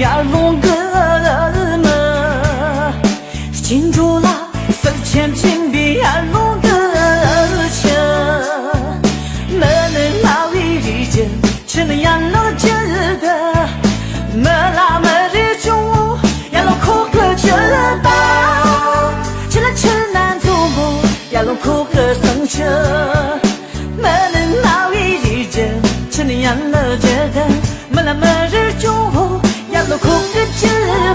呀龙哥们，进入了4000金币呀龙哥钱，没能拿为一件，只能呀那觉得，没啦没日中呀龙苦个这吧，只能吃难做梦呀龙苦个生车，没能拿为一件，只能呀那觉得，没啦没日中呀龙苦个这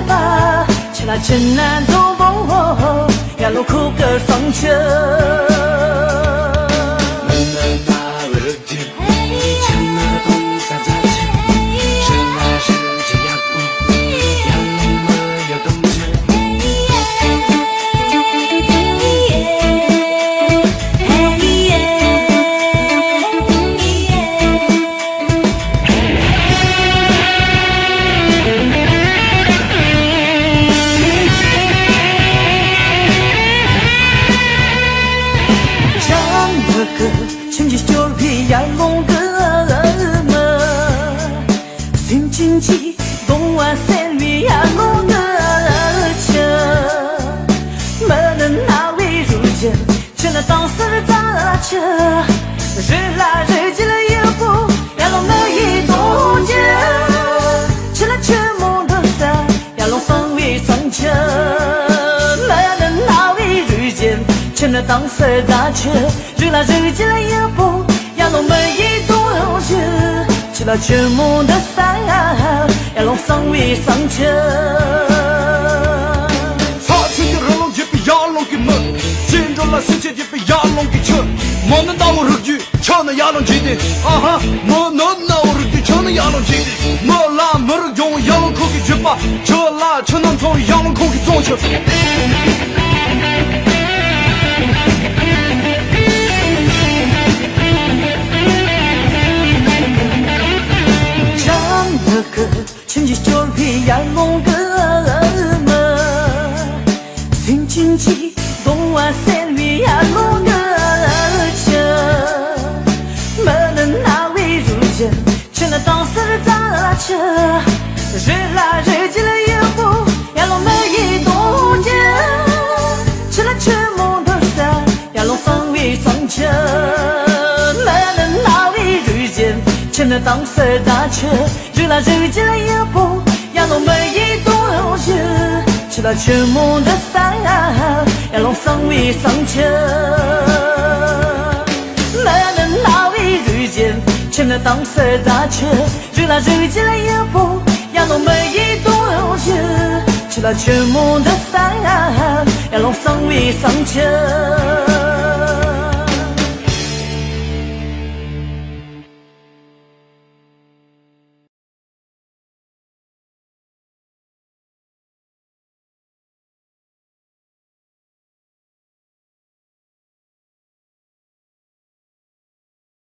吧，只能吃难做梦呀龙苦个生车。成绩就比呀龙哥们，新经济东莞三月呀龙哥钱，没能拿为如今，只能当时咋吃？日来日去了也不呀龙没一多钱，只能吃梦的山呀龙方为上车，没能拿为如今，只能当时咋吃？日来日去了也不呀龙没一多钱，吃了吃梦的山呀龙方为上车。擦出的热龙也被呀龙给闷，见着了世界也被呀龙给吃，没能到我日剧，吃那呀龙记的，啊哈，没能到我日剧，吃那呀龙记的，没啦没人用呀龙口给吃吧，吃啦吃能从呀龙口给做吃。成绩就比呀龙哥们，新经济东莞三月呀龙哥钱，没能拿为如今，只能当时咋吃？日来日去了也不呀龙没一多钱，吃了吃梦的山呀龙方为上车，没能拿为如今，只能当时咋吃？日来日去了也不呀龙没一多钱，吃了吃梦的山呀龙方为上车，没能拿为如今，只能当时咋吃？日来日去了也不呀龙没一多钱，吃了吃梦的山呀龙方为上车。